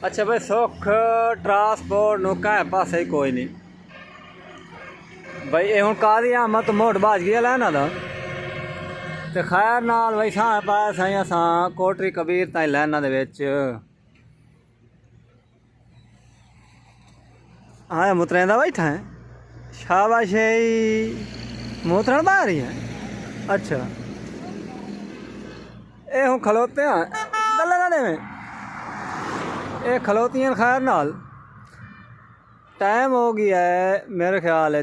अच्छा भाई सुख ट्रांसपोर्ट ਨੂੰ ਕਾਹ ਪਾਸੇ ਹੀ ਕੋਈ ਨਹੀਂ भाई ये हूँ कादी आमद मोट बाज गया है ना तो खैर नाल भाई सां पाया साई असां कोटरी कबीर ताईं लाइना दे विच हाँ मुतरेंदा बैठा है शाबाश मुतरन बाहर ही है। अच्छा ये हूँ खलोते हैं गल में ये खलोती हैं खैर नाल टाइम हो गया है मेरे ख्याल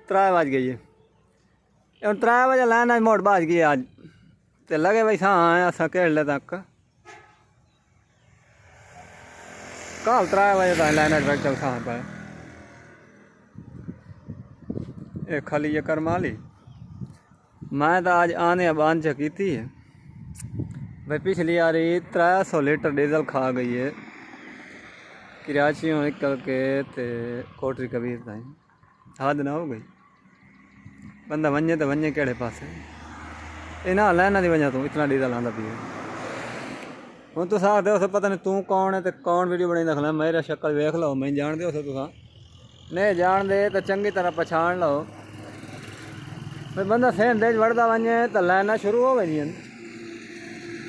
3 बज गई है हम 3 बजे लाइन मोट बज गई अज तो लगे भाई सां असा खेलने तक कल 3 बजे तक लाइन चल सां पाए ये खाली ये कर्मा ली मैं तो अज आने बंद की थी है भाई पिछली बारी 300 लीटर डीजल खा गई है कराची निकल के ते कोटरी कबीर ताईं हद ना हो गई बंदा वने तो वने केड़े पासे इन्हां लाइना दी वजह तो इतना डीजल आंदा पी हूँ तुस आखदे हो पता नहीं तू कौन है तो कौन वीडियो बनाई खला मेरा शक्ल वेख लो मैं जानते हो तुस नहीं जानते तो चंगी तरह पछाण लो भाई बंदा सेंधे वड़दा वने तो लाइना शुरू हो गई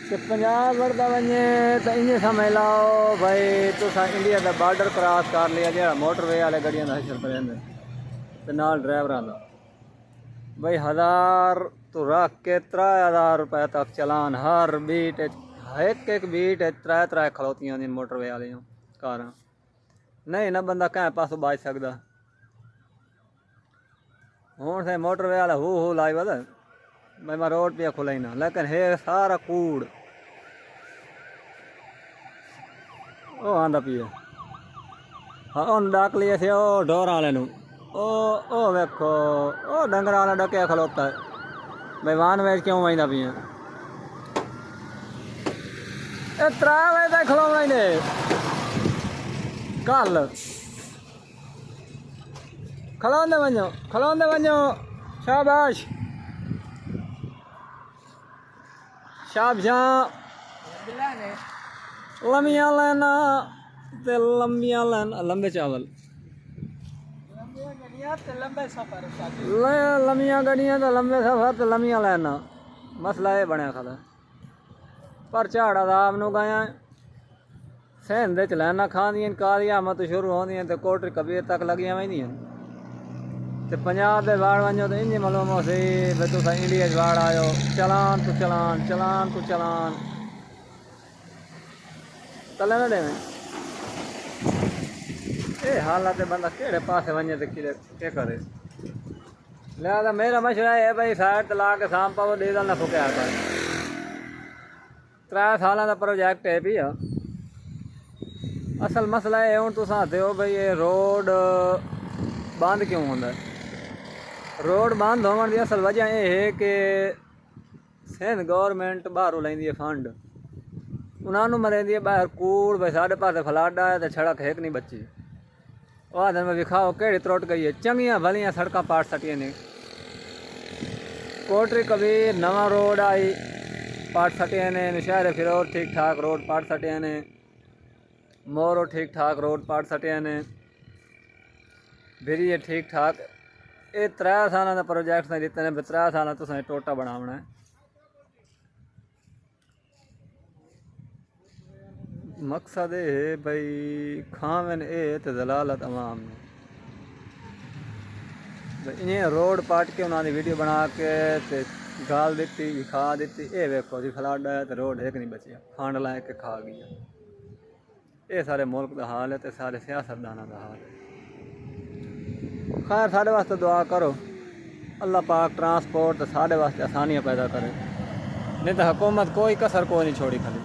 तो पंजाब वड़दा वने तो इं समझ लो भाई तुस इंडिया का बार्डर क्रॉस कर लिया जो मोटरवे वाले गड्डियों का हिस्सा पर तो नाल ड्राइवरां दा भाई 1000 तो रख के 3000 रुपये तक चलान हर बीट एक बीट 3 खलोतियां दी मोटरवे वाली कार नहीं ना बंदा कैं पासों बच सकता हूँ से मोटरवे वाला हू लाई बद भाई मैं रोड पे खुलाई ना लेकिन है सारा कूड़ ओ आंदा पिए हाँ उन डाक लिए थे ओ ढोर वाले ओ वेखो ओ डंगर वाला डके खलोता है भाई वान वेच क्यों वहीदा पिए 3 बजे तक खलोना ही ने कल खलोंदे वञो शाबाश लमिया लैना ते लंबिया लैना लंबे चावल लमिया गड्डियां तो लंबे सफर तो लमिया लैना मसला ये बनया खड़ा पर झाड़ा दा आपनू गाया सेंधे च लैना खांदियां कादियां मत शुरू होंदियां तो कोटरी कबीर तक लगियां वहिंदियां ते पंजाब दे वाड़ वञो तो इंज मालूम हो सी भाई तुस इंडिया च वाड़ आयो चलान तो चलान चलान तो चलान तले ना देवें ये हालात बंदा केड़े पासे वञे तो के करे लिहाजा मेरा मशवरा है भाई साइड तला के शाम पाओ डीजल ना फुकया कर 3 साल का प्रोजैक्ट है भी असल मसला है हूँ तुस आखते हो भाई ये रोड बंद क्यों होंदा रोड बंद होने की असल वजह यह है कि सिंध गौरमेंट बाहरों लैंदी है फंड उन्होंने मरेंदी है बाहर कूड़ भाई साढ़े पासे फलाडा है तो सड़क है नहीं बची वह दिन में विखाओ केड़ी त्रुट गई है चंगियां भलियां सड़क पाट सटिया ने कोटरी कबीर नवा रोड आई पाट सटिया ने नशहरे फिरोर ठीक ठाक रोड पाट सटिया ने मोरो ठीक ठाक रोड पाट सटिया ने भिरी ठीक ठाक ये 3 साल का प्रोजैक्ट दिते ने 3 साल तुसें टोटा बनावना है मकसद ये है भाई खावन ये तो दलालत अवाम ने इन्हें रोड पाट के उन्होंने वीडियो बना के ते गाल दी खा दी ये वेखो जी फलाडा है तो रोड एक नहीं बचिया फंड ला के खा गया ये सारे मुल्क का हाल है तो सारे सियासतदाना का हाल है खैर साढ़े वास्ते दुआ करो अल्लाह पाक ट्रांसपोर्ट साढ़े वास्ते आसानियाँ पैदा करे नहीं तो हुकूमत कोई कसर कोई नहीं छोड़ी खाली